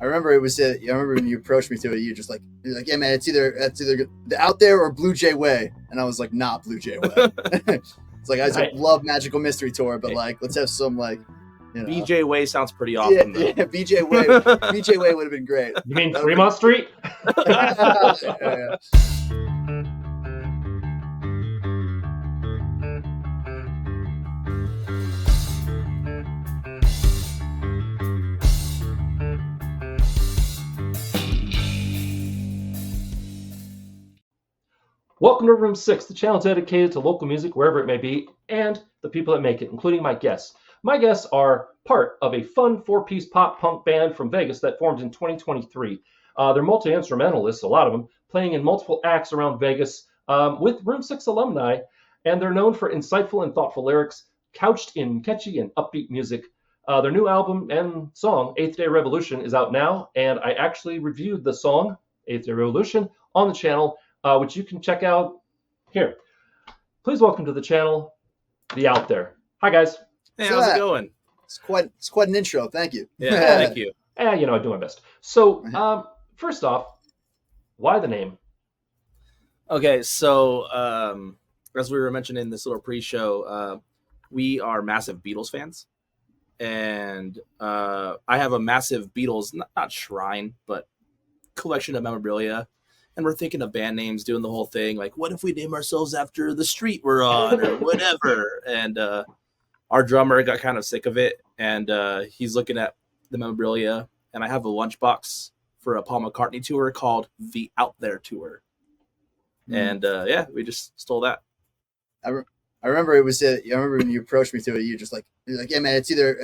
I remember it was. I remember when you approached me to it. You're like, yeah, man, it's either the Out There or Blue Jay Way, and I was like, not Blue Jay Way. It's like I love Magical Mystery Tour, but like, let's have some like, BJ Way sounds pretty awesome. Yeah, BJ Way. BJ Way would have been great. You mean Fremont Street? Yeah. Welcome to Room 6, the channel dedicated to local music wherever it may be, and the people that make it, including my guests. My guests are part of a fun 4-piece pop-punk band from Vegas that formed in 2023. They're multi-instrumentalists, a lot of them, playing in multiple acts around Vegas with Room 6 alumni, and they're known for insightful and thoughtful lyrics, couched in catchy and upbeat music. Their new album and song, Eighth Day Revolution, is out now, and I actually reviewed the song, Eighth Day Revolution, on the channel, which you can check out here. Please welcome to the channel, The Out There. Hi, guys. Hey, how's it going? It's quite an intro. Thank you. Yeah, thank you. I do my best. So, first off, why the name? Okay, so as we were mentioning in this little pre-show, we are massive Beatles fans. And I have a massive Beatles, not shrine, but collection of memorabilia. And we're thinking of band names, doing the whole thing. Like, what if we name ourselves after the street we're on or whatever? And our drummer got kind of sick of it. And he's looking at the memorabilia. And I have a lunchbox for a Paul McCartney tour called The Out There Tour. And we just stole that. I remember it was. I remember when you approached me to it. You're like, yeah, man, it's either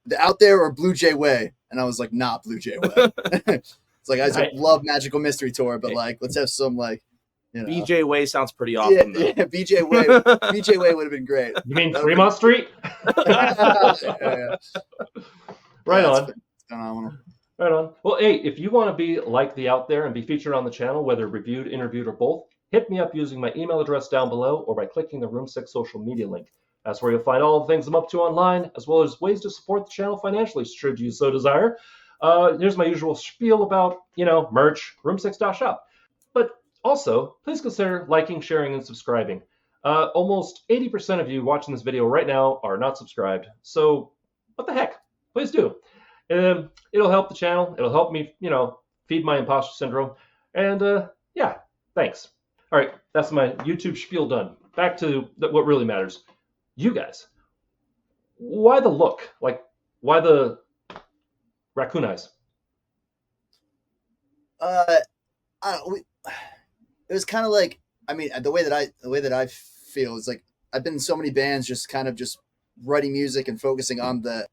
the Out There or Blue Jay Way, and I was like, not Blue Jay Way. It's like I love Magical Mystery Tour, but like, let's have some like, BJ Way sounds pretty awesome. Yeah, BJ Way. BJ Way would have been great. You mean Fremont Street? Yeah. Right on. It's phenomenal. Right on. Well, hey, if you want to be like the Out There and be featured on the channel, whether reviewed, interviewed, or both, hit me up using my email address down below or by clicking the Room 6 social media link. That's where you'll find all the things I'm up to online, as well as ways to support the channel financially, should you so desire. Here's my usual spiel about, merch, room6.shop. But also, please consider liking, sharing, and subscribing. Almost 80% of you watching this video right now are not subscribed. So what the heck? Please do. It'll help the channel. It'll help me, feed my imposter syndrome. And thanks. All right, that's my YouTube spiel done. Back to what really matters. You guys, why the look? Like, why the raccoon eyes? It was kind of like, the way that I feel is like I've been in so many bands just writing music and focusing on the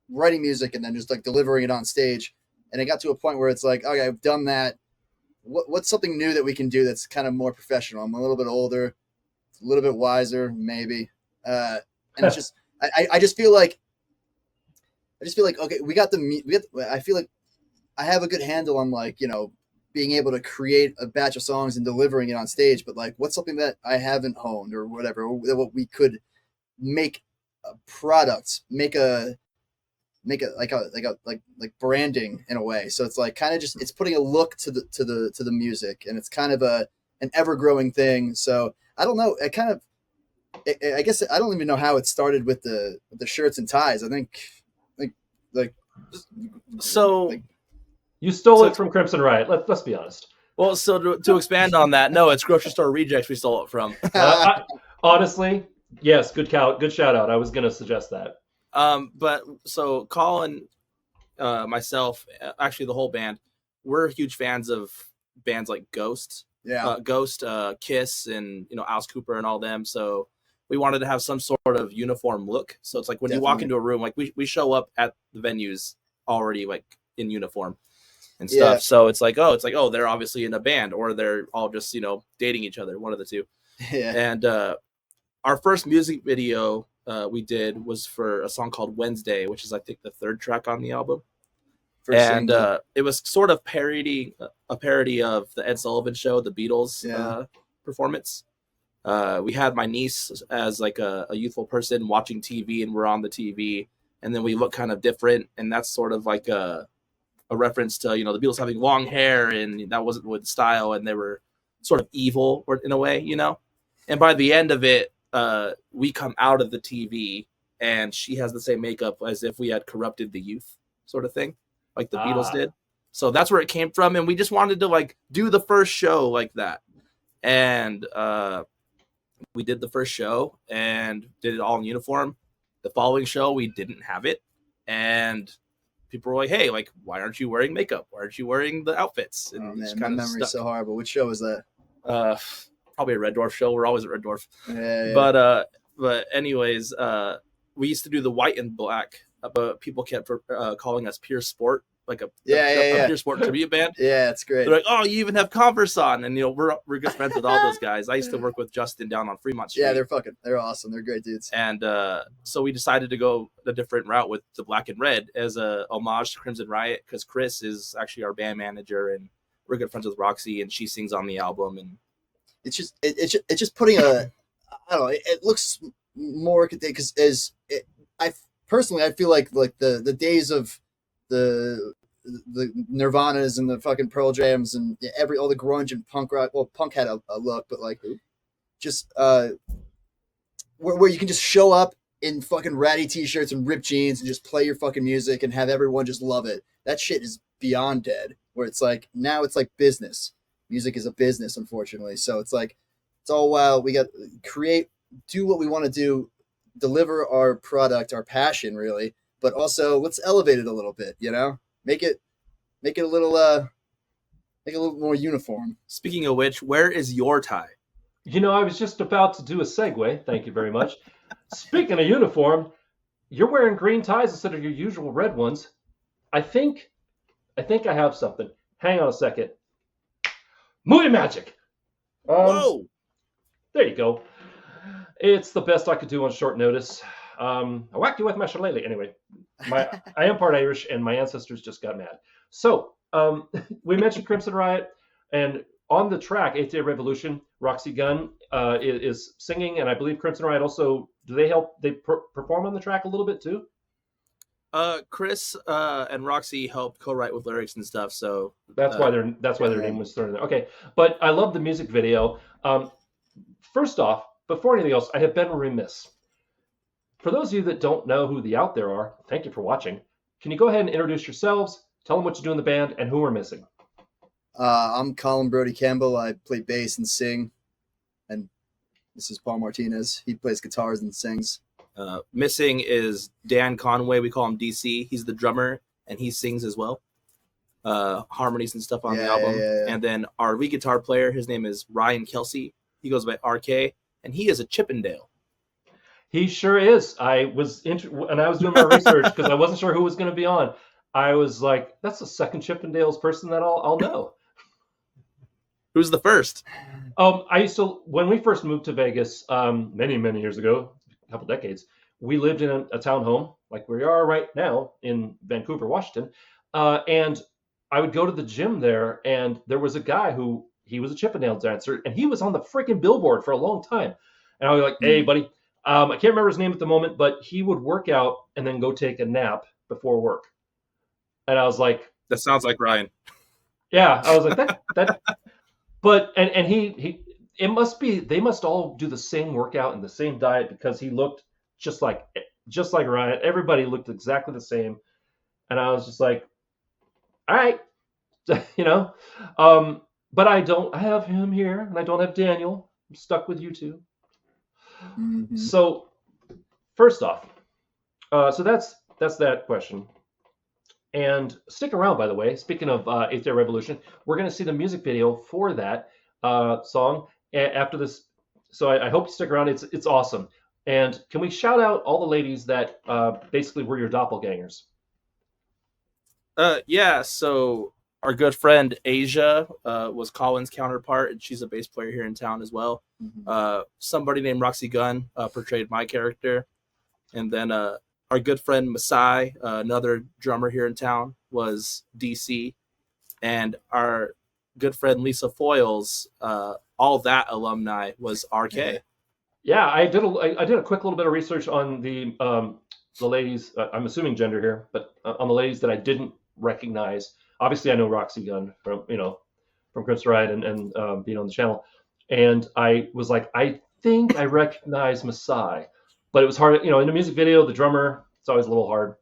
writing music and then just like delivering it on stage. And it got to a point where it's like, okay, I've done that. What's something new that we can do that's kind of more professional? I'm a little bit older, a little bit wiser, maybe. And it's just, I just feel like, okay, I feel like I have a good handle on like, being able to create a batch of songs and delivering it on stage, but like, what's something that I haven't honed or whatever, or what we could make a product, make a branding in a way. So it's like kind of just, it's putting a look to the music, and it's kind of an ever growing thing. So I don't know. I guess I don't even know how it started with the shirts and ties. I think you stole it from Crimson Riot. Let's be honest. Well, so to expand on that, no, it's Grocery Store Rejects we stole it from. Honestly, yes, good shout out. I was going to suggest that. But so Colin, myself, actually the whole band, we're huge fans of bands like Ghost, Kiss, and Alice Cooper and all them. So we wanted to have some sort of uniform look. So it's like when you walk into a room, like we show up at the venues already like in uniform and stuff. Yeah. So it's like, oh, they're obviously in a band, or they're all just dating each other, one of the two. Yeah. And our first music video we did was for a song called Wednesday, which is I think the third track on the album. It was sort of a parody of the Ed Sullivan Show, the Beatles performance. We had my niece as like a youthful person watching TV, and we're on the TV, and then we look kind of different, and that's sort of like a reference to, the Beatles having long hair, and that wasn't with style, and they were sort of evil in a way, And by the end of it, we come out of the TV, and she has the same makeup as if we had corrupted the youth, sort of thing, like the Beatles did. So that's where it came from, and we just wanted to like do the first show like that, and we did the first show and did it all in uniform. The following show, we didn't have it, and people were like, "Hey, like, why aren't you wearing makeup? Why aren't you wearing the outfits?" And man, my memory's so horrible. Which show was that? Probably a Red Dwarf show. We're always at Red Dwarf. Yeah. But anyways, we used to do the white and black, but people kept calling us Pure Sport, like a Pure Sport tribute band. Yeah, it's great. They're like, "Oh, you even have Converse on," and we're good friends with all those guys. I used to work with Justin down on Fremont Street. Yeah, they're awesome. They're great dudes. And so we decided to go a different route with the black and red as a homage to Crimson Riot, because Chris is actually our band manager, and we're good friends with Roxy, and she sings on the album. And it's just putting I don't know. It looks more because I feel like the days of the Nirvanas and the fucking Pearl Jams and all the grunge and punk rock. Well, punk had a look, but like just where you can just show up in fucking ratty t-shirts and ripped jeans and just play your fucking music and have everyone just love it. That shit is beyond dead. Where it's like now it's like business. Music is a business, unfortunately. So it's like it's all wild. We got do what we want to do, deliver our product, our passion, really. But also let's elevate it a little bit. Make it a little more uniform. Speaking of which, where is your tie? I was just about to do a segue. Thank you very much. Speaking of uniform, you're wearing green ties instead of your usual red ones. I think I have something. Hang on a second. Movie magic. Whoa! There you go. It's the best I could do on short notice. I whacked you with my shillelagh. Anyway, I am part Irish, and my ancestors just got mad. So we mentioned Crimson Riot, and on the track, 8th Day Revolution, Roxy Gunn is singing, and I believe Crimson Riot also, do they help? They perform on the track a little bit too? Chris and Roxy helped co-write with lyrics and stuff, so that's why their name was thrown in there. Okay, but I love the music video. First off, before anything else, I have been remiss. For those of you that don't know who the Out There are, thank you for watching. Can you go ahead and introduce yourselves? Tell them what you do in the band and who we're missing. I'm Colin Brody Campbell. I play bass and sing, and this is Paul Martinez. He plays guitars and sings. Missing is Dan Conway. We call him DC. He's the drummer, and he sings as well. Harmonies and stuff on the album. Yeah. And then our lead guitar player, his name is Ryan Kelsey. He goes by RK, and he is a Chippendale. He sure is. When I was doing my research, because I wasn't sure who was going to be on, I was like, that's the second Chippendales person that I'll know. Who's the first? When we first moved to Vegas, many, many years ago, a couple decades, we lived in a townhome like we are right now in Vancouver, Washington. And I would go to the gym there, and there was a guy he was a Chippendale dancer, and he was on the freaking billboard for a long time. And I was like, hey, buddy, I can't remember his name at the moment, but he would work out and then go take a nap before work. And I was like, that sounds like Ryan. Yeah, I was like that. But and they must all do the same workout and the same diet, because he looked just like Ryan. Everybody looked exactly the same, and I was just like, all right, But I have him here, and I don't have Daniel. I'm stuck with you two. Mm-hmm. So first off, so that's that question. And stick around, by the way. Speaking of 8th Day Revolution, we're going to see the music video for that song after this. So I hope you stick around. It's awesome. And can we shout out all the ladies that basically were your doppelgangers? Yeah. So our good friend Asia was Colin's counterpart, and she's a bass player here in town as well. Mm-hmm. Somebody named Roxy Gunn portrayed my character, and then our good friend Masai, another drummer here in town, was DC, and our good friend Lisa Foyles, all that alumni, was RK. Yeah, I did a quick little bit of research on the ladies. I'm assuming gender here, but on the ladies that I didn't recognize. obviously I know Roxy Gunn from from Chris Ride and being on the channel, and I was like, I think I recognize Masai, but it was hard. In a music video, the drummer, it's always a little hard.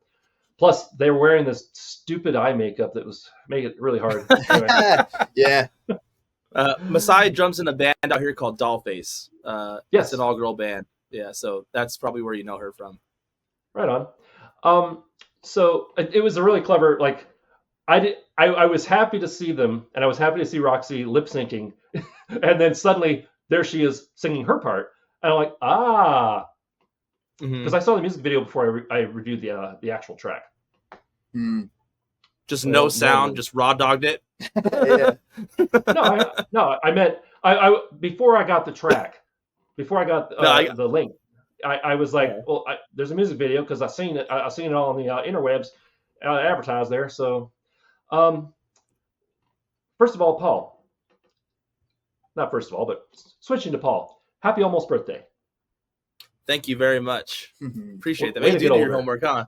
Plus, they were wearing this stupid eye makeup that was making it really hard. Anyway. Yeah. Masai drums in a band out here called Dollface. Yes. It's an all-girl band. Yeah, so that's probably where you know her from. Right on. So it was a really clever, like, I was happy to see them, and I was happy to see Roxy lip syncing, and then suddenly there she is singing her part, and I'm like, because I saw the music video before I reviewed the actual track. Just no sound, just raw dogged it. Yeah. I meant I before I got the track, before I got the link, I was like, well, there's a music video because I've seen it all on the interwebs advertised there. So, first of all, Paul. Not first of all, but switching to Paul. Happy almost birthday. Thank you very much. Appreciate that. Way You to do get your older. homework, huh?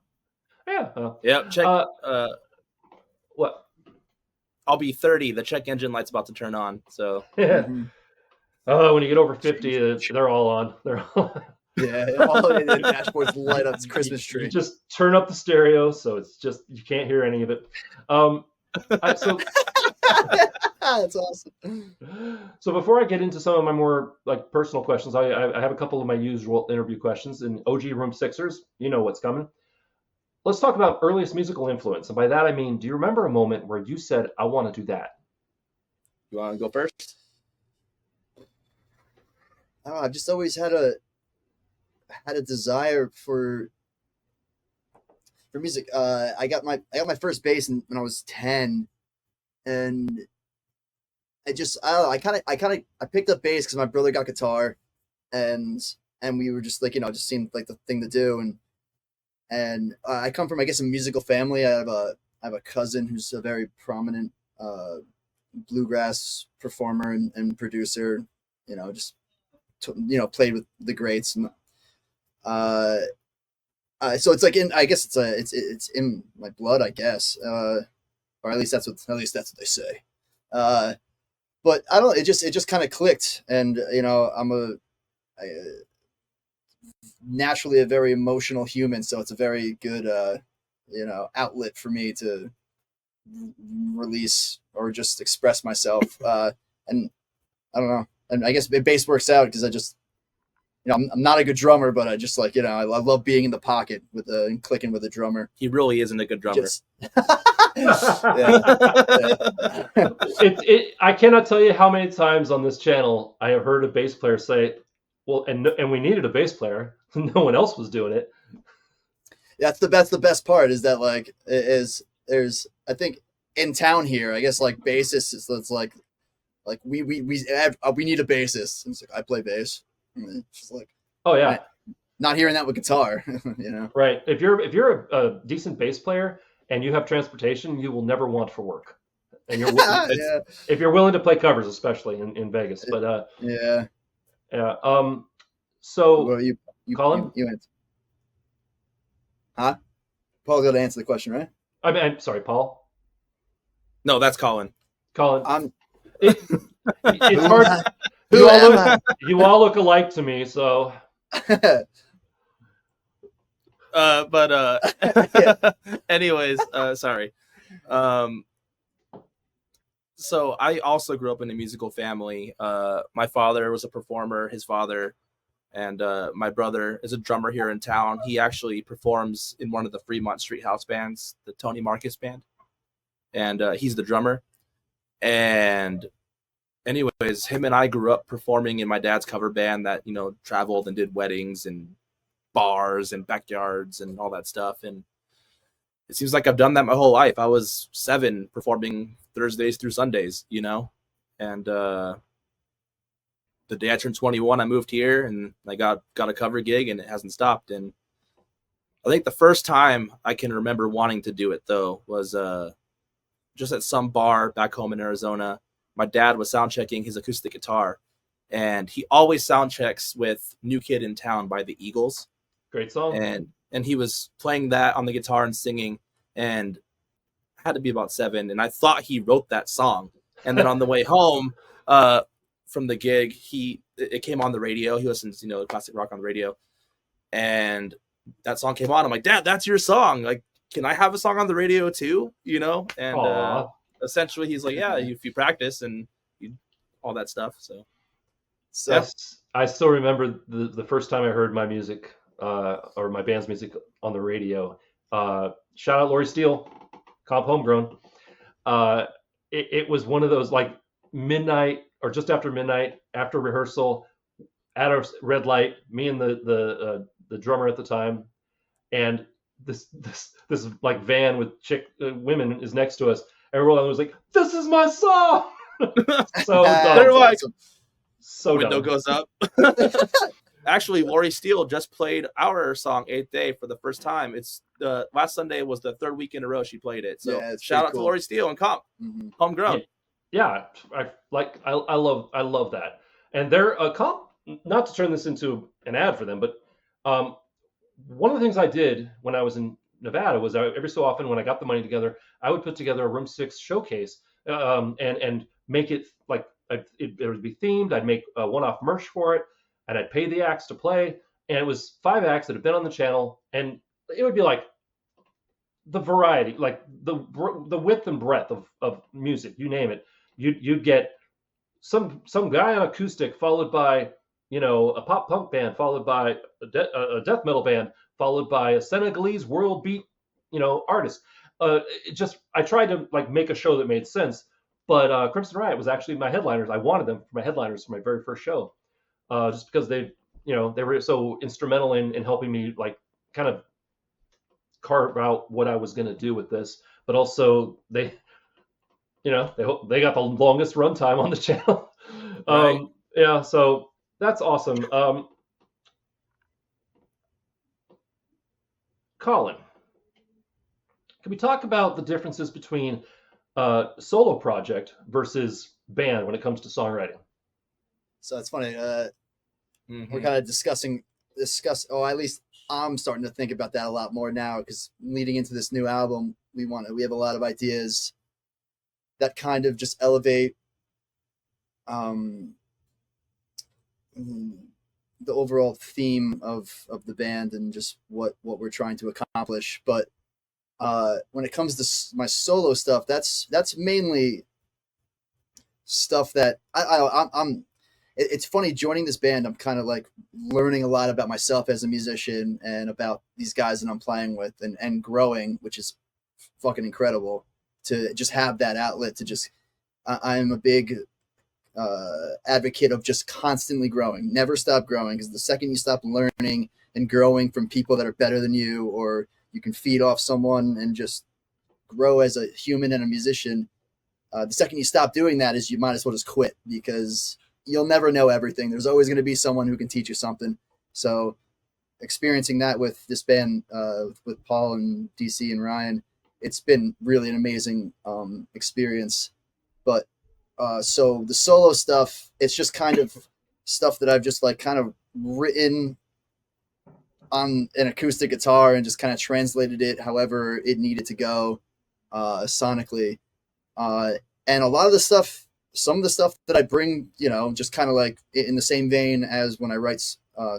Yeah. Yep. Check. What? I'll be 30. The check engine light's about to turn on. So. Oh, when you get over 50, they're all on. They're all on. Yeah, all the dashboards light up. It's Christmas tree. You just turn up the stereo, so it's just you can't hear any of it. That's awesome. So before I get into some of my more like personal questions, I have a couple of my usual interview questions. And OG Room Sixers, you know what's coming. Let's talk about earliest musical influence, and by that I mean, do you remember a moment where you said, "I want to do that"? You want to go first? I've just always had a desire for music. I got my first bass when I was 10, and I picked up bass because my brother got guitar, and we were just like, it just seemed like the thing to do, and I come from, I guess, a musical family. I have a cousin who's a very prominent bluegrass performer and producer. Played with the greats, and so it's like I guess it's in my blood, I guess, or at least that's what they say. But I don't. It just kind of clicked, and I'm naturally a very emotional human, so it's a very good outlet for me to release or just express myself. And I don't know. And I guess bass works out because I just, I'm not a good drummer, but I just like, I love being in the pocket and clicking with a drummer. He really isn't a good drummer. I cannot tell you how many times on this channel I have heard a bass player say, well, and we needed a bass player. No one else was doing it. That's the best part is that like there's I think in town here, I guess like bassists it's like we need a bassist. And it's like I play bass. And it's just like, oh yeah, not hearing that with guitar, Right. If you're a decent bass player and you have transportation, you will never want for work. And you're if you're willing to play covers, especially in Vegas. But yeah. So well, you Colin, you answer. Huh? Paul's got to answer the question, right? I'm sorry, Paul. No, that's Colin. Colin. It's hard. You all look alike to me, so. Anyways, sorry. So I also grew up in a musical family. My father was a performer. His father and my brother is a drummer here in town. He actually performs in one of the Fremont Street House bands, the Tony Marcus band, and he's the drummer. And anyways, him and I grew up performing in my dad's cover band that, traveled and did weddings and bars and backyards and all that stuff. And it seems like I've done that my whole life. I was 7 performing Thursdays through Sundays, and the day I turned 21, I moved here and I got a cover gig, and it hasn't stopped. And I think the first time I can remember wanting to do it though was just at some bar back home in Arizona. My dad was sound checking his acoustic guitar, and he always sound checks with New Kid in Town by the Eagles. Great song. And he was playing that on the guitar and singing. And had to be about 7, and I thought he wrote that song. And then on the way home from the gig, it came on the radio. He listens, to classic rock on the radio, and that song came on. I'm like, Dad, that's your song. Like, can I have a song on the radio too? And essentially he's like, yeah, if you practice and all that stuff. So yes, I still remember the first time I heard my music or my band's music on the radio. Shout out Lori Steele, Comp Homegrown. It was one of those like midnight or just after midnight, after rehearsal, at a red light, me and the drummer at the time, and this like van with women is next to us. Everyone was like, "This is my song!" So they're like, so window goes up. Actually, Lori Steele just played our song 8th Day for the first time. It's the last Sunday was the 3rd week in a row she played it. So shout out to Lori Steele and Comp. Homegrown. Yeah, I love that. And they're a Comp, not to turn this into an ad for them, but one of the things I did when I was in Nevada was every so often when I got the money together, I would put together a Room 6 showcase and make it like it would be themed. I'd make one-off merch for it, and I'd pay the acts to play. And it was 5 acts that had been on the channel, and it would be like the variety, like the width and breadth of music, you name it. You'd get some guy on acoustic, followed by a pop punk band, followed by a death metal band, followed by a Senegalese world beat artist. I tried to like make a show that made sense, but Crimson Riot was actually my headliners. I wanted them for my headliners for my very first show, just because they were so instrumental in helping me like kind of carve out what I was going to do with this, but also they got the longest runtime on the channel. Right. Yeah, so that's awesome. Colin, can we talk about the differences between solo project versus band when it comes to songwriting? So it's funny. We're kind of at least I'm starting to think about that a lot more now, because leading into this new album, we have a lot of ideas that kind of just elevate the overall theme of the band and just what we're trying to accomplish. But when it comes to my solo stuff, that's mainly stuff that I'm it's funny joining this band. I'm kind of like learning a lot about myself as a musician and about these guys that I'm playing with and growing, which is fucking incredible to just have that outlet to just, I'm a big advocate of just constantly growing, never stop growing. Because the second you stop learning and growing from people that are better than you, or you can feed off someone and just grow as a human and a musician, the second you stop doing that is you might as well just quit, because you'll never know everything. There's always going to be someone who can teach you something. So experiencing that with this band, with Paul and DC and Ryan, it's been really an amazing experience. But so the solo stuff, it's just kind of stuff that I've just like kind of written on an acoustic guitar and just kind of translated it however it needed to go sonically. And a lot of the stuff, some of the stuff that I bring, just kind of like in the same vein as when I write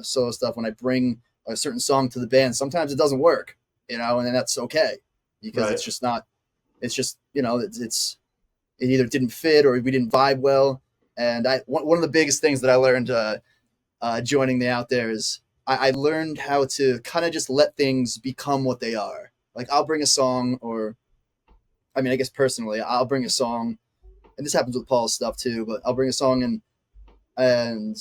solo stuff, when I bring a certain song to the band, sometimes it doesn't work, and then that's okay, because It's just not, it's just, it either didn't fit or we didn't vibe well. And one of the biggest things that I learned joining the Out There is I learned how to kind of just let things become what they are. Like I'll bring a song, or I guess personally, I'll bring a song, and this happens with Paul's stuff too, but I'll bring a song and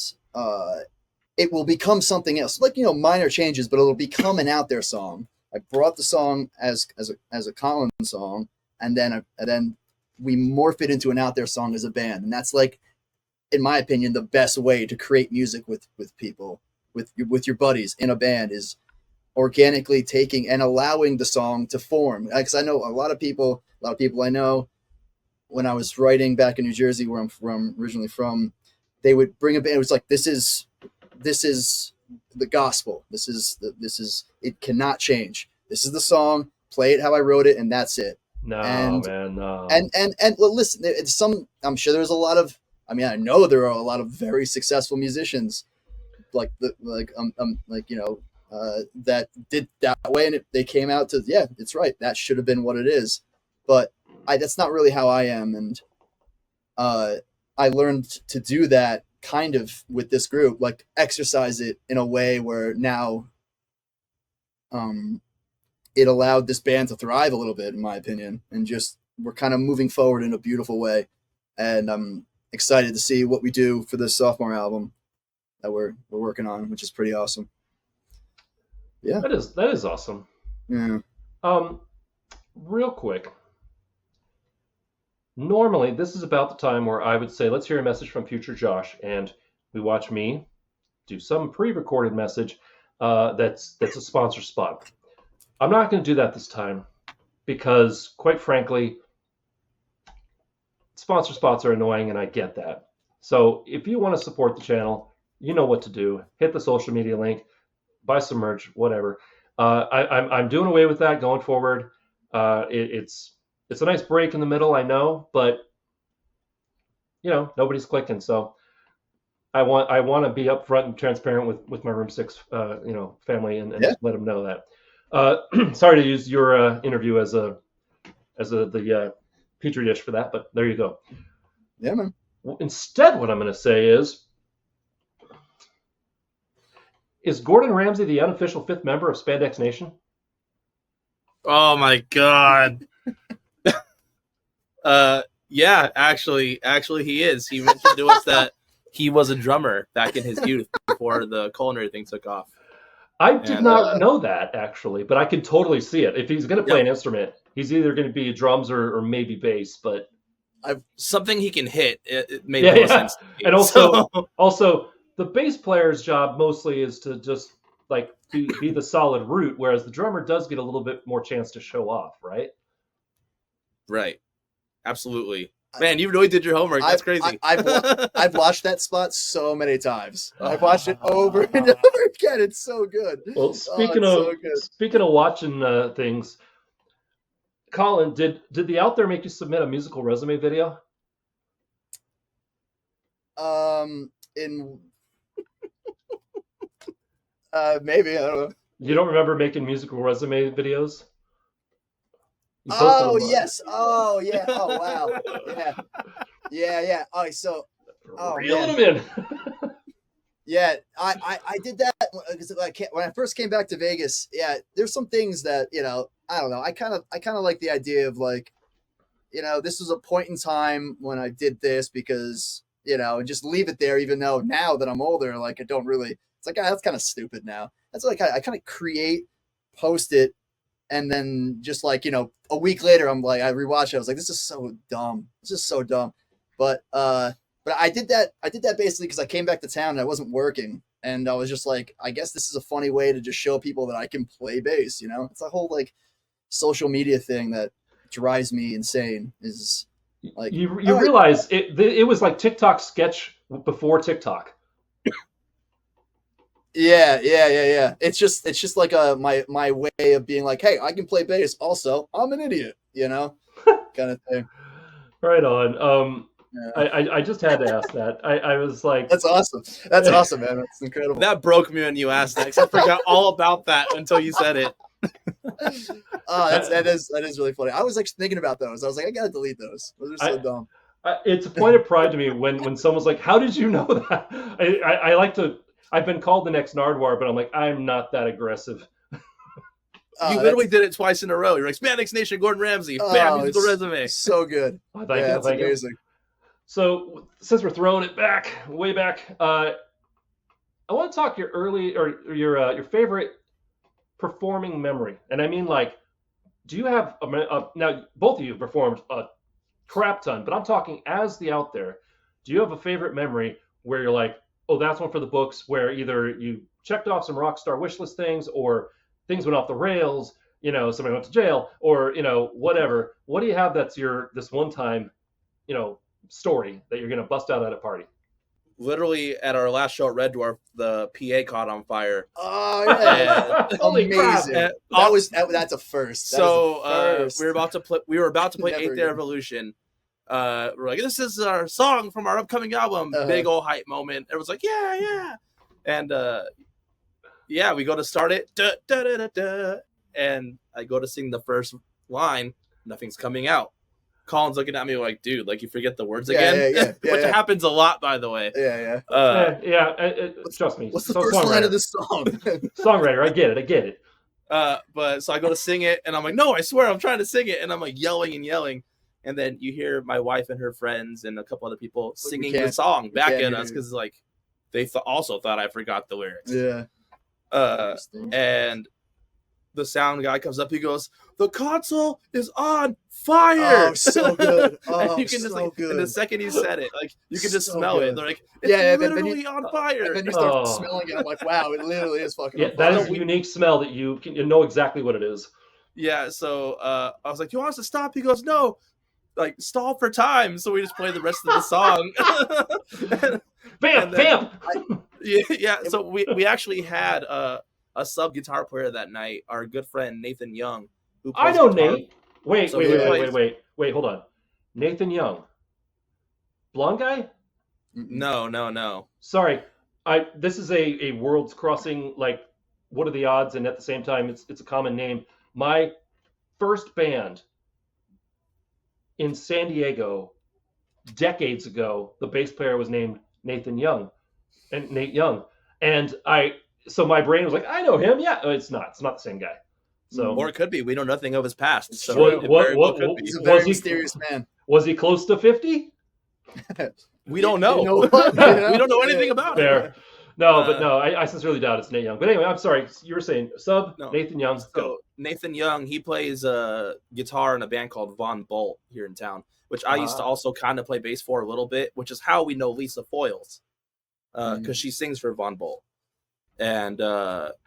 it will become something else, like, minor changes, but it'll become an Out There song. I brought the song as a Colin song, and then we morph it into an Out There song as a band. And that's, like, in my opinion, the best way to create music with people, with your buddies in a band, is organically taking and allowing the song to form. Because I know a lot of people I know, when I was writing back in New Jersey, where I'm originally from, they would bring a band. It was like, this is the gospel. This is it cannot change. This is the song. Play it how I wrote it, and that's it. No, And man, no. and well, listen, it's some. I'm sure there's a lot of. I mean, I know there are a lot of very successful musicians, that did that way, and they came out to, yeah, it's right. That should have been what it is, but that's not really how I am, and I learned to do that kind of with this group, like exercise it in a way where now, it allowed this band to thrive a little bit, in my opinion, and just we're kind of moving forward in a beautiful way, and I'm excited to see what we do for this sophomore album that we're working on, which is pretty awesome. Yeah, that is awesome. yeah. Real quick. Normally, this is about the time where I would say, let's hear a message from future Josh, and we watch me do some pre-recorded message that's a sponsor spot. I'm not going to do that this time because, quite frankly, sponsor spots are annoying, and I get that. So if you want to support the channel, you know what to do. Hit the social media link, buy some merch, whatever. I'm doing away with that going forward. It's a nice break in the middle, I know, but nobody's clicking. So I want to be upfront and transparent with my Room 6 family and Yeah. let them know that. Sorry to use your interview as the petri dish for that, but there you go. Yeah, man. Instead, what I'm going to say is Gordon Ramsay the unofficial 5th member of Spandex Nation? Oh my god. Yeah, actually he is. He mentioned to us that he was a drummer back in his youth before the culinary thing took off. I did not know that, actually, but I could totally see it. If he's going to play an instrument, he's either going to be drums or maybe bass, but something he can hit. It made more sense to me. And also the bass player's job mostly is to just like be the solid root, whereas the drummer does get a little bit more chance to show off, right? Right. Absolutely. Man, you really did your homework. That's crazy. I've watched that spot so many times. I've watched it over and over again. It's so good. Well, speaking of watching things, Colin, did the Out There make you submit a musical resume video? Maybe, I don't know. You don't remember making musical resume videos? Oh yes! Oh yeah! Oh wow! Yeah! Oh, so reel them in. Yeah, I did that when I first came back to Vegas. Yeah, there's some things that I don't know. I kind of like the idea of like, this was a point in time when I did this because and just leave it there. Even though now that I'm older, like I don't really. It's like that's kind of stupid now. That's like I kind of create, post it. And then just like, a week later, I'm like, I rewatched it. I was like, this is so dumb. This is so dumb. But I did that basically because I came back to town and I wasn't working. And I was just like, I guess this is a funny way to just show people that I can play bass, It's a whole like social media thing that drives me insane is like. You realize it was like TikTok sketch before TikTok. Yeah. It's just like my way of being like, hey, I can play bass. Also, I'm an idiot, kind of thing. Right on. I just had to ask that. I was like, that's awesome. That's awesome, man. That's incredible. That broke me when you asked that. I forgot all about that until you said it. That is really funny. I was like thinking about those. I was like, I gotta delete those. Those are so dumb. It's a point of pride to me when someone's like, how did you know that? I like to. I've been called the next Nardwuar, but I'm like, I'm not that aggressive. You literally did it twice in a row. You're like, Spandex Nation, Gordon Ramsay, bam, musical resume. So good. That's amazing. So since we're throwing it way back, I want to talk your early or your favorite performing memory, and I mean like, do you have now? Both of you have performed a crap ton, but I'm talking as the Out There. Do you have a favorite memory where you're like, oh, that's one for the books, where either you checked off some rock star wish list things or things went off the rails, somebody went to jail or, whatever. What do you have that's this one time, story that you're going to bust out at a party? literally at our last show at Red Dwarf, the PA caught on fire. Oh yeah, Holy crap. amazing! That's a first. So first. we were about to play Never Eighth Day again. Revolution. We're like, this is our song from our upcoming album. Big old hype moment. Everyone's like, yeah. And yeah, we go to start it. Da, da, da, da, da, and I go to sing the first line. Nothing's coming out. Colin's looking at me like, dude, like you forget the words again, which happens a lot, by the way. Yeah. Trust me. What's the first line of this song? Songwriter, I get it. But so I go to sing it, and I'm like, no, I swear I'm trying to sing it, and I'm like yelling, and then you hear my wife and her friends and a couple other people singing the song back at us because like they also thought I forgot the lyrics. Yeah. And the sound guy comes up, he goes, the console is on fire. Oh, so good. And you can just good. and the second he said it, like you can just smell good. it. They're like, it's literally on fire. And then you start smelling it. I'm like, wow, it literally is fucking on that fire. is a unique smell that you know exactly what it is. Yeah, so I was like, you want us to stop? He goes, no, like stall for time. So we just play the rest of the song. Vamp. Yeah. So we actually had a sub guitar player that night, our good friend Nathan Young, who plays I know guitar. Nate. Wait, hold on. Nathan Young. Blonde guy? No. Sorry. This is a worlds crossing, like, what are the odds? And at the same time, it's a common name. My first band in San Diego decades ago, the bass player was named Nate Young. And so my brain was like, I know him. Yeah, it's not the same guy. So, or it could be. We know nothing of his past. So he's a very mysterious man. Was he close to 50? We don't know. You know what? We don't know anything about him. No, but no, I sincerely doubt it's Nate Young. But anyway, I'm sorry. You were saying Nathan Young. So Nathan Young, he plays guitar in a band called Von Bolt here in town, which I used to also kind of play bass for a little bit, which is how we know Lisa Foyles, because she sings for Von Bolt. And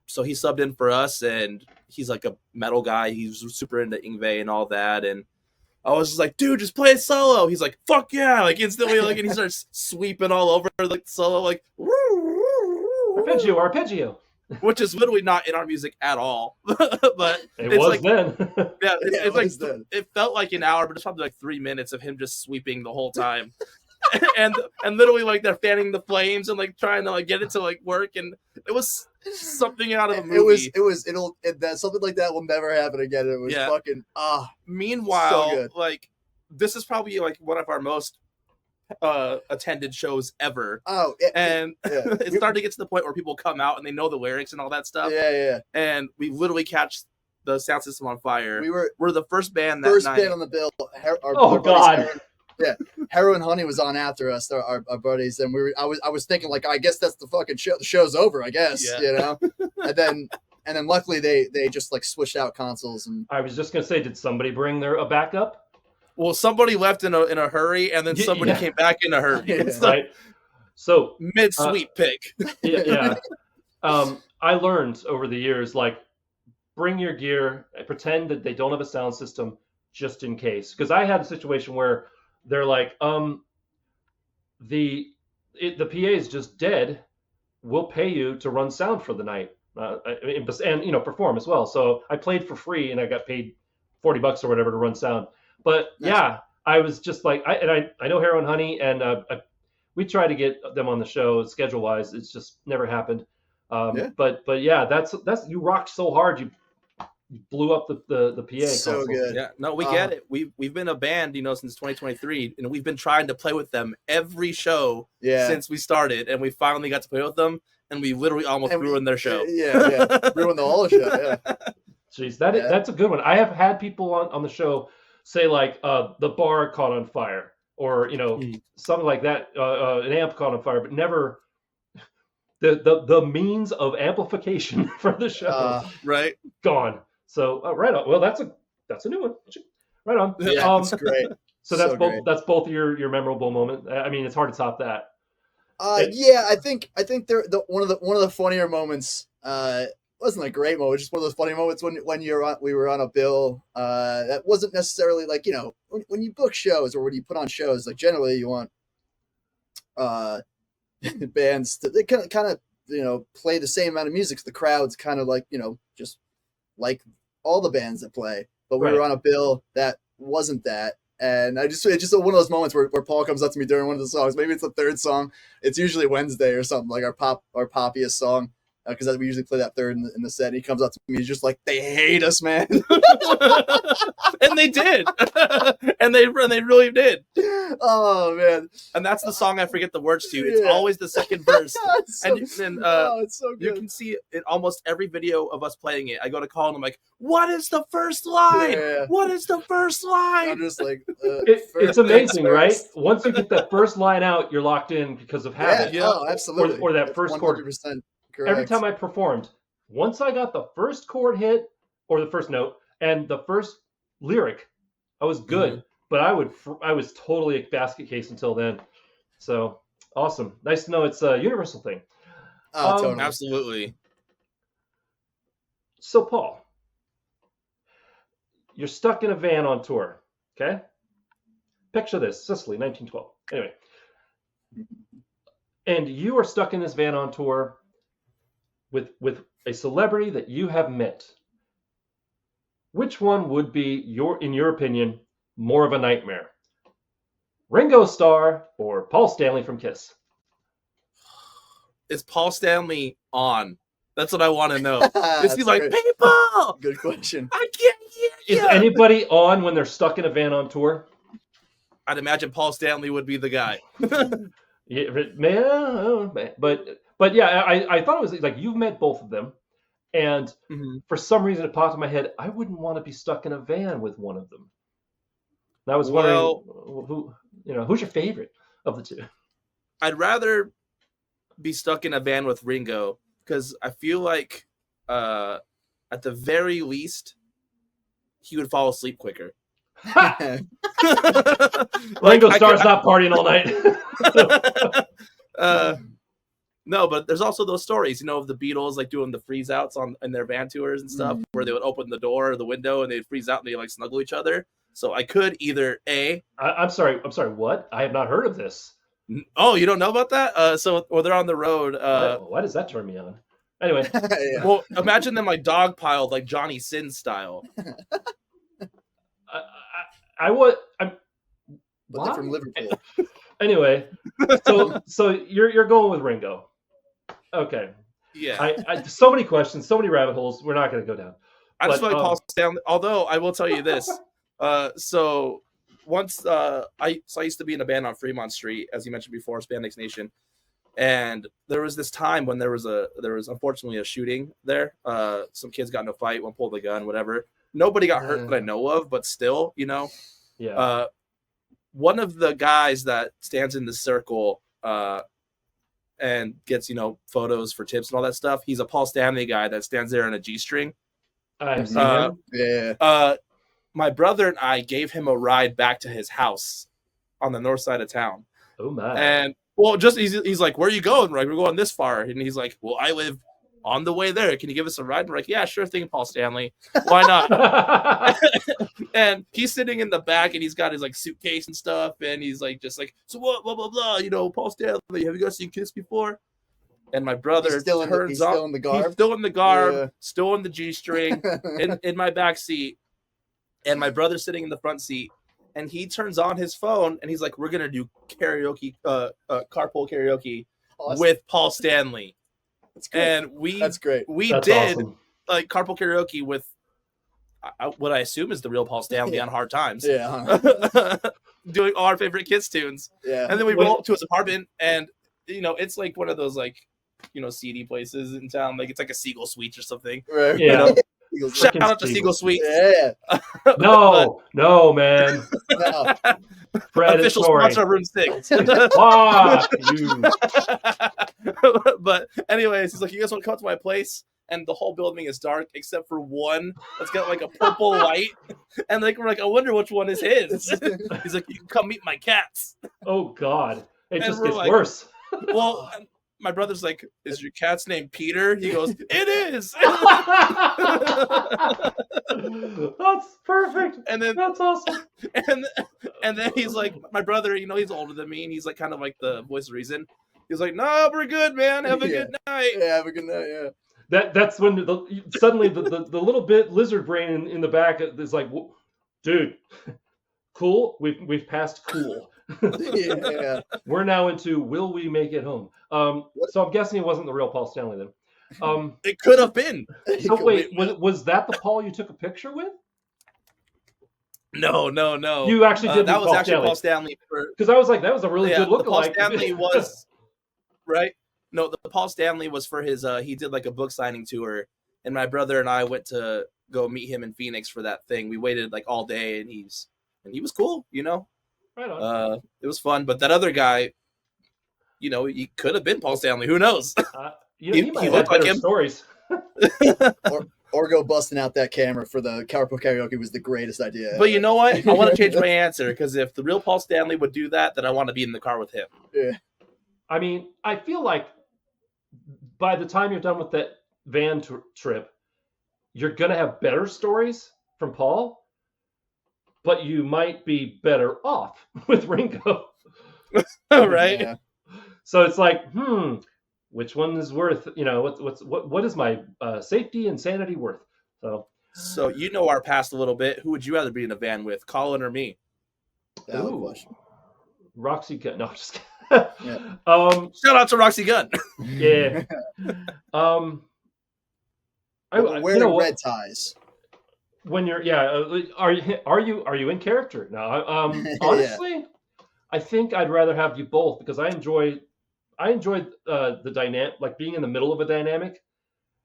so he subbed in for us, and he's like a metal guy. He's super into Yngwie and all that. And I was just like, dude, just play a solo. He's like, fuck yeah. Like instantly, like, and he starts sweeping all over like the solo, like, arpeggio. Which is literally not in our music at all. But it was like, then. Yeah, it's like then. It felt like an hour, but it's probably like 3 minutes of him just sweeping the whole time. and literally like they're fanning the flames and like trying to like get it to like work, and it was something out of a movie. That something like that will never happen again. It was fucking Meanwhile, so good. Like this is probably like one of our most attended shows ever. It started to get to the point where people come out and they know the lyrics and all that stuff. Yeah. And we literally catch the sound system on fire. We're the first band that night. Band on the bill. Our God. Heroin Honey was on after us, our buddies, and I was thinking like, I guess that's the fucking show. The show's over, I guess, you know. and then luckily they just like switched out consoles. And I was just gonna say, did somebody bring a backup? Well, somebody left in a hurry, and then somebody came back in a hurry. Right. So mid-sweep pick. I learned over the years, like, bring your gear, pretend that they don't have a sound system just in case. Because I had a situation where they're like, the PA is just dead. We'll pay you to run sound for the night, and perform as well. So I played for free, and I got paid $40 or whatever to run sound. But I was just like, I know Heroin Honey, and we try to get them on the show schedule wise. It's just never happened. But yeah, that's you rocked so hard you blew up the PA. So console. Good. Yeah, no, we get it. We've been a band, since 2023, and we've been trying to play with them every show since we started, and we finally got to play with them, and we literally almost ruined their show. Ruined the whole show. Yeah. Jeez, that's a good one. I have had people on the show say like the bar caught on fire, or something like that, an amp caught on fire, but never the means of amplification for the show right gone. So right on. Well, that's a new one. Right on. Yeah, that's great. So that's both your memorable moment. I mean, it's hard to top that. I think they're one of the funnier moments. Wasn't a great moment, just one of those funny moments when we were on a bill. That wasn't necessarily like, when you book shows or when you put on shows, like generally you want bands, they kind of play the same amount of music. So the crowd's kind of like, just like all the bands that play. But we were on a bill that wasn't that. And it's just one of those moments where Paul comes up to me during one of the songs. Maybe it's the third song. It's usually Wednesday or something, like our poppiest song. Because we usually play that third in the set. And he comes up to me, he's just like, "They hate us, man." And they did. and they really did. Oh man! And that's the song I forget the words to. It's always the second verse. It's so good. You can see it in almost every video of us playing it. I go to call and I'm like, "What is the first line? Yeah. What is the first line?" I'm just like, it's amazing, right? Once you get that first line out, you're locked in because of habit. Yeah. Oh, absolutely. Or that first chord. 100% correct. Every time I performed, once I got the first chord hit or the first note and the first lyric, I was good. Mm-hmm. But I was totally a basket case until then. So awesome. Nice to know it's a universal thing. Oh, totally. Absolutely. So Paul, you're stuck in a van on tour. Okay. Picture this, Sicily, 1912. Anyway. And you are stuck in this van on tour with a celebrity that you have met. Which one would be, in your opinion, more of a nightmare? Ringo Starr or Paul Stanley from Kiss? Is Paul Stanley on? That's what I want to know. Is he like, great. "People, Good question. I can't hear you"? Is anybody on when they're stuck in a van on tour? I'd imagine Paul Stanley would be the guy. Yeah, man, but yeah, I thought it was like you've met both of them, and for some reason it popped in my head. I wouldn't want to be stuck in a van with one of them. And I was wondering who's your favorite of the two? I'd rather be stuck in a van with Ringo because I feel like at the very least he would fall asleep quicker. Ringo Starr's not partying all night. No, but there's also those stories, of the Beatles like doing the freeze outs in their van tours and stuff, where they would open the door or the window and they'd freeze out and they like snuggle each other. So I could either I'm sorry, what? I have not heard of this. Oh, you don't know about that? Or they're on the road. Why does that turn me on? Anyway, Yeah. Well, imagine them like dogpiled like Johnny Sin style. But they're from Liverpool. Anyway, so you're going with Ringo. Okay. Yeah. I so many questions, so many rabbit holes. We're not going to go down. I just feel like Paul Stanley. Although I will tell you this. So once I used to be in a band on Fremont Street, as you mentioned before, Spandex Nation, and there was this time when there was unfortunately a shooting there. Some kids got in a fight, one pulled a gun, whatever. Nobody got hurt that I know of, but still, Yeah. One of the guys that stands in the circle and gets, photos for tips and all that stuff, he's a Paul Stanley guy that stands there in a G-string. I've seen him. Yeah. My brother and I gave him a ride back to his house on the north side of town. Oh, my. And, well, just he's like, "Where are you going?" We're like, "We're going this far." And he's like, "Well, I live on the way there. Can you give us a ride?" And we're like, "Yeah, sure thing, Paul Stanley. Why not?" And he's sitting in the back and he's got his like suitcase and stuff. And he's like, just like, "So what, blah, blah, blah, Paul Stanley, have you guys seen Kiss before?" And my brother He's still in the garb. He's still in the garb, still in the G-string, in my back seat. And my brother's sitting in the front seat. And he turns on his phone and he's like, "We're going to do karaoke, carpool karaoke with Paul Stanley." That's great. And that's great. That's did awesome. like carpool karaoke with what I assume is the real Paul Stanley on Hard Times. Yeah. Doing all our favorite Kiss tunes. Yeah. And then we roll up to his apartment and, it's like one of those like, seedy places in town. Like it's like a Seagull Suites or something. Right. Yeah. Shout out to Seagull Suites. Yeah. No, man. No. Official sponsor Room 6. Fuck you. But anyways, he's like, "You guys want to come to my place?" And the whole building is dark except for one that's got like a purple light. And like we're like, "I wonder which one is his." He's like, "You can come meet my cats." Oh God. It And just we're gets like, worse. Well, my brother's like, "Is your cat's name Peter?" He goes, "It is." That's perfect. And then That's awesome. and then he's like, my brother, he's older than me, and he's like kind of like the voice of reason. He's like, no, we're good, man. Have a good night. Yeah, have a good night. Yeah. That's when suddenly the little bit lizard brain in the back is like, dude, cool. We've passed cool. Yeah. We're now into will we make it home? So I'm guessing it wasn't the real Paul Stanley then. It could have been. So wait, was that the Paul you took a picture with? No. You actually did. That was Paul actually Stanley. Paul Stanley. Because I was like, that was a really good Paul lookalike. Stanley was right. No, the Paul Stanley was for his. He did like a book signing tour, and my brother and I went to go meet him in Phoenix for that thing. We waited like all day, and he was cool. You know, right on. It was fun. But that other guy, you know, he could have been Paul Stanley. Who knows? He might have better stories. Or go busting out that camera for the carpool karaoke was the greatest idea. But you know what? I want to change my answer because if the real Paul Stanley would do that, then I want to be in the car with him. Yeah. I mean, I feel like by the time you're done with that van trip, you're going to have better stories from Paul, but you might be better off with Ringo. Right? Yeah. So it's like, which one is worth, what is my safety and sanity worth? So you know our past a little bit. Who would you rather be in a van with, Colin or me? Valid question. Roxy Gunn. No, I'm just kidding. Yeah. Shout out to Roxy Gunn. Yeah. Wearing red ties. When you're, are you in character? No, honestly, I think I'd rather have you both because I enjoy the dynamic, like being in the middle of a dynamic.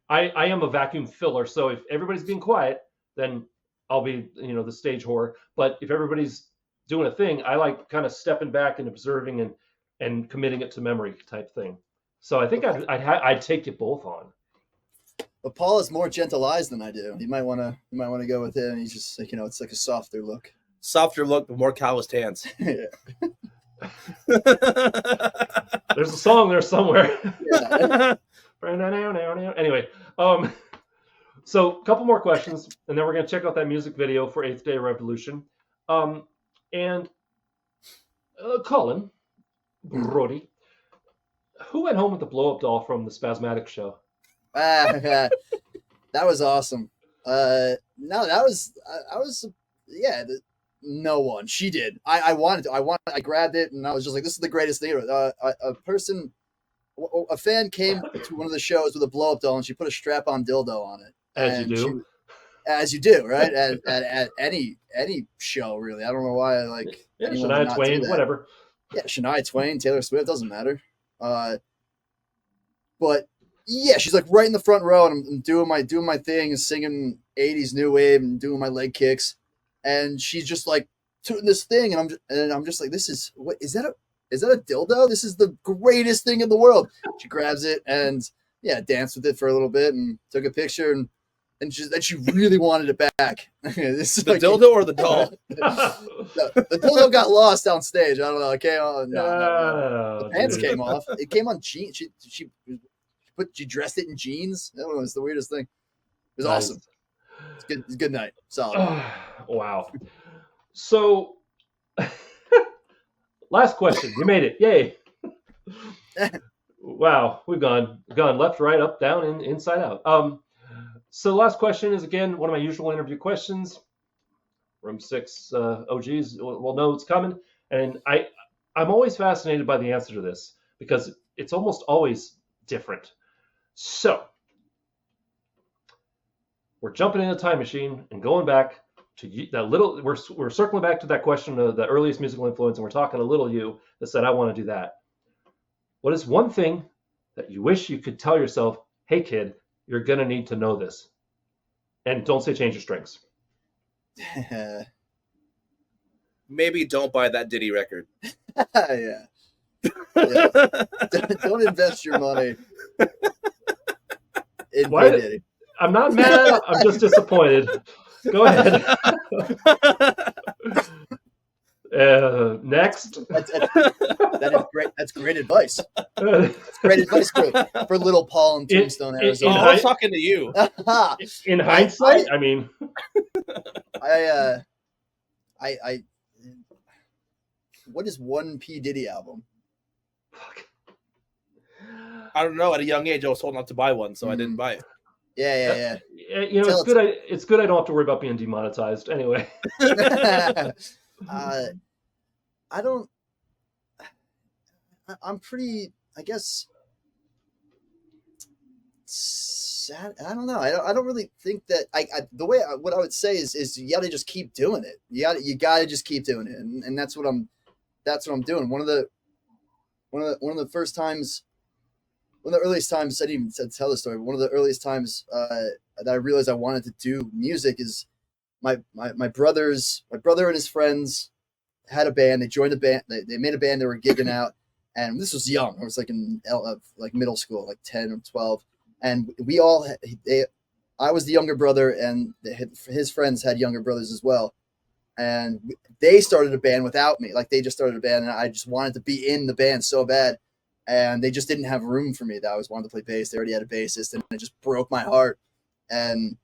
I am a vacuum filler, so if everybody's being quiet, then I'll be, the stage whore. But if everybody's doing a thing, I like kind of stepping back and observing and committing it to memory type thing. So I think I'd take you both on. But Paul has more gentle eyes than I do. You might want to go with him. He's just like, it's like a softer look. Softer look, but more calloused hands. Yeah. There's a song there somewhere. Yeah. Anyway, so a couple more questions, and then we're going to check out that music video for Eighth Day Revolution. And Colin, Brody, who went home with the blow-up doll from the Spasmatic show? That was awesome. No, that was no one. She did. I grabbed it and I was just like, this is the greatest thing. A fan came to one of the shows with a blow up doll and she put a strap on dildo on it. As you do, right? at any show, really. I don't know why. Shania Twain, whatever. Yeah, Shania Twain, Taylor Swift, doesn't matter. But yeah, she's like right in the front row, and I'm doing my thing and singing 80s new wave and doing my leg kicks, and she's just like tooting this thing, and I'm just like, this is what is that a dildo? This is the greatest thing in the world. She grabs it and danced with it for a little bit and took a picture and she really wanted it back. This is the like, dildo or the doll? The dildo got lost on stage. I don't know. It came on. No. The pants came off. It came on jeans. She dressed it in jeans. That was the weirdest thing. It was awesome. It's a good night. Solid. Wow. So, last question. You made it. Yay. Wow. We've gone left, right, up, down, and inside out. So the last question is, again, one of my usual interview questions. Room 6 OGs will know it's coming. And I'm always fascinated by the answer to this because it's almost always different. So we're jumping in a time machine and going back to that little, we're circling back to that question of the earliest musical influence, and we're talking a little you that said, I want to do that. What is one thing that you wish you could tell yourself, hey kid, you're going to need to know this? And don't say change your strings. Maybe don't buy that Diddy record. Yeah. Don't invest your money in Diddy. I'm not mad. I'm just disappointed. Go ahead. Next. That is great. That's great advice. That's great advice for little Paul in Tombstone, Arizona. I was talking to you. In hindsight, I mean, what is one P Diddy album? Fuck. I don't know. At a young age, I was told not to buy one, so I didn't buy it. Yeah. You know, it's good I don't have to worry about being demonetized anyway. I'm pretty, I guess, sad. I don't know. I don't really think that what I would say is you got to just keep doing it. You got to just keep doing it, and that's what I'm doing. One of the first times, one of the earliest times I didn't even tell the story. But one of the earliest times that I realized I wanted to do music is my brother and his friends had a band. They joined a band. They made a band. They were gigging out, and this was young. I was like in like middle school, like 10 or 12, and I was the younger brother, and his friends had younger brothers as well, and they started a band without me. Like they just started a band, and I just wanted to be in the band so bad, and they just didn't have room for me. That I always wanted to play bass. They already had a bassist, and it just broke my heart, and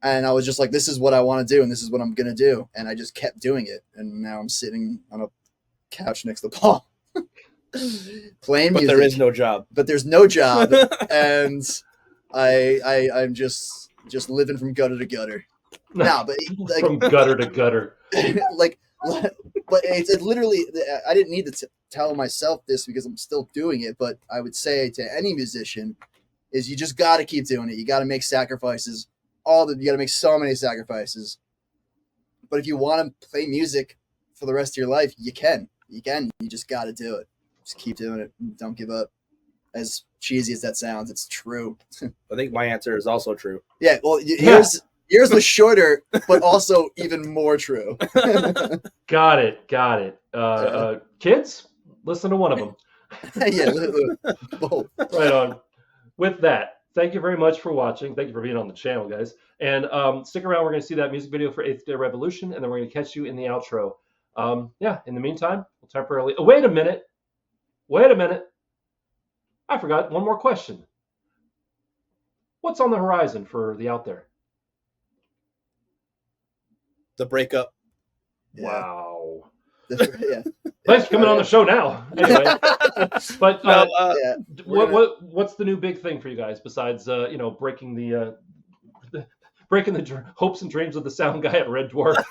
I was just like, this is what I want to do, and this is what I'm going to do. And I just kept doing it. And now I'm sitting on a couch next to Paul playing music. But there is no job. But there's no job. And I'm just living from gutter to gutter. No, but like, from gutter to gutter. Like, but it's literally, I didn't need to tell myself this because I'm still doing it. But I would say to any musician is you just got to keep doing it. You got to make sacrifices. You got to make so many sacrifices, but if you want to play music for the rest of your life, you can. You just got to do it. Just keep doing it. Don't give up. As cheesy as that sounds, it's true. I think my answer is also true. Yeah. Well, yours was shorter, but also even more true. Got it. Kids, listen to one of them. Yeah. Both. Right on. With that, thank you very much for watching. Thank you for being on the channel, guys. And stick around. We're going to see that music video for Eighth Day Revolution, and then we're going to catch you in the outro. In the meantime, we'll temporarily... Oh, wait a minute. I forgot one more question. What's on the horizon for the Out There? The breakup. Yeah. Wow. Yeah. Thanks for coming on the show now. Anyway, but what's the new big thing for you guys besides breaking the hopes and dreams of the sound guy at Red Dwarf?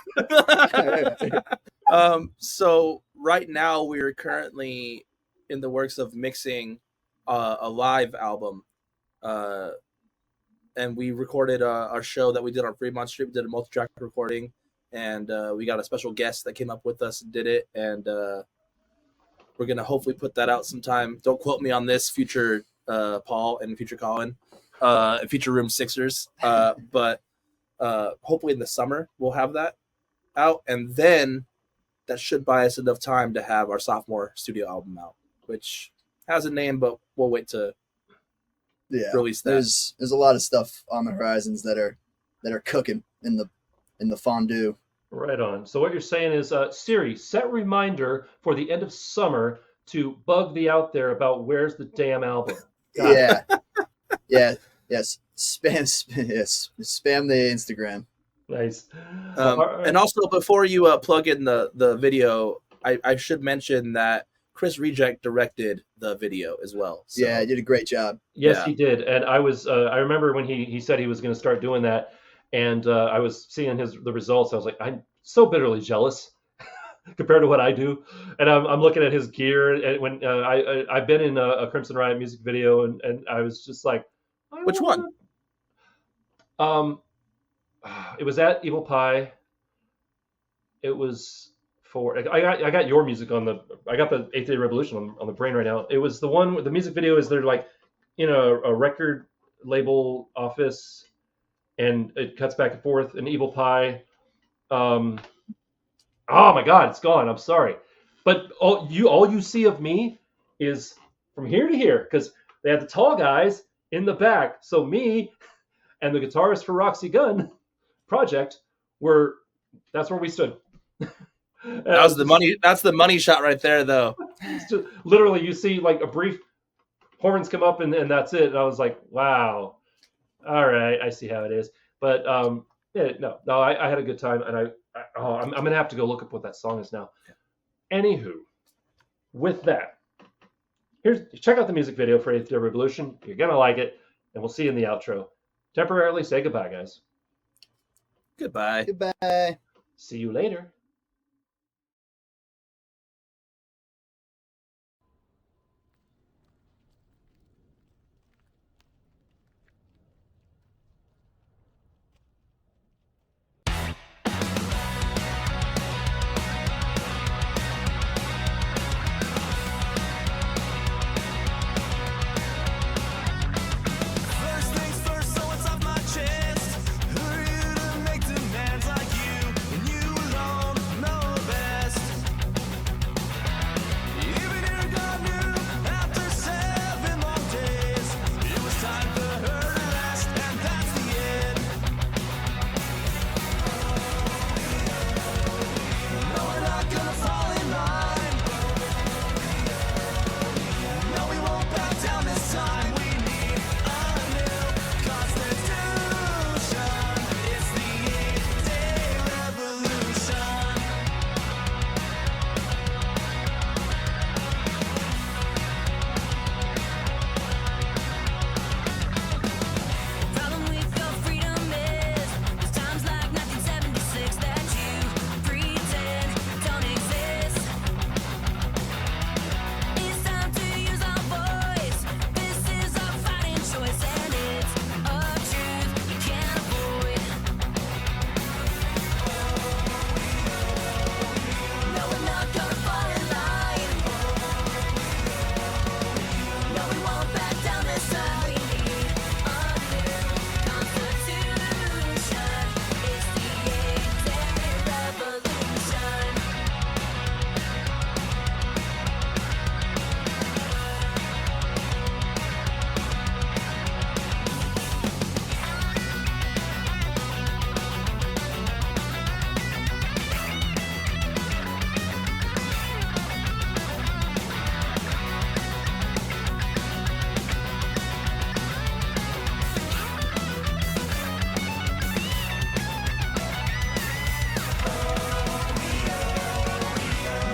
So right now we're currently in the works of mixing a live album, and we recorded our show that we did on Fremont Street. We did a multi-track recording. And we got a special guest that came up with us and did it. And we're going to hopefully put that out sometime. Don't quote me on this, future Paul and future Colin, and future Room Sixers. But hopefully in the summer, we'll have that out. And then that should buy us enough time to have our sophomore studio album out, which has a name, but we'll wait to release that. There's a lot of stuff on the horizons that are cooking in the fondue. Right on. So what you're saying is, Siri, set reminder for the end of summer to bug the Out There about where's the damn album. Yeah. Yes. Spam the Instagram. Nice. And also, before you plug in the video, I should mention that Chris Reject directed the video as well. So. Yeah, he did a great job. Yes, he did. And I remember when he said he was going to start doing that. And I was seeing the results. I was like, I'm so bitterly jealous compared to what I do. And I'm looking at his gear. And when I've been in a Crimson Riot music video, and I was just like, which one? It was at Evil Pie. It was for I got your music I got the Eighth Day Revolution on the brain right now. It was the one with the music video is they're like in a record label office. And it cuts back and forth. And Evil Pie. Oh my God, it's gone. I'm sorry, but all you see of me is from here to here because they had the tall guys in the back. So me and the guitarist for Roxy Gun Project that's where we stood. That's the money shot right there, though. Literally, you see like a brief horns come up and that's it. And I was like, wow. All right, I see how it is, but I had a good time, and I'm gonna have to go look up what that song is now. Anywho, with that, check out the music video for Eighth Day Revolution. You're gonna like it, and we'll see you in the outro. Temporarily say goodbye, guys. Goodbye. Goodbye. See you later. First things first, so it's off my chest. Who are you to make demands like you when you alone know best? Even your God knew after 7 long days it was time for her to rest, and that's the end. No, we're not gonna fall in line. No, we won't back down this time. We need a new constitution. It's the 8th Day Revolution. Problem with your freedom is there's times like 1976 that you pretend don't exist. It's time to use our voice. This is our fighting choice, and it's a truth we can't avoid. No, we're not gonna fall in line. No, we won't back down this time. We need a new constitution. It's the 8th Day Revolution.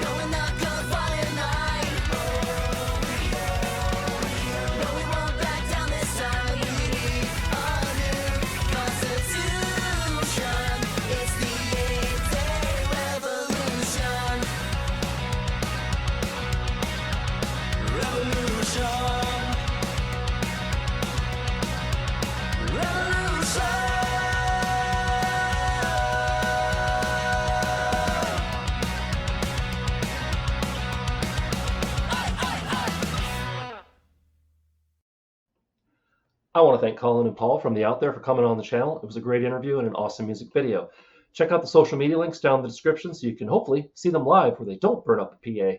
No, we're not gonna fall in line. No, we won't back down this time. We need a new constitution. It's the 8th Day Revolution. Revolution. I want to thank Colin and Paul from the Out There for coming on the channel. It was a great interview and an awesome music video. Check out the social media links down in the description so you can hopefully see them live where they don't burn up a PA.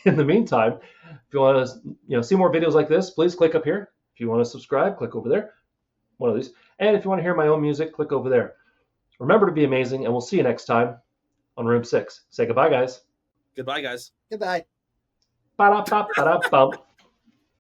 In the meantime, if you want to see more videos like this, please click up here. If you want to subscribe, click over there, one of these. And if you want to hear my own music, click over there. Remember to be amazing, and we'll see you next time on Room 6. Say goodbye, guys. Goodbye, guys. Goodbye. Ba-da-ba-ba-da-bum.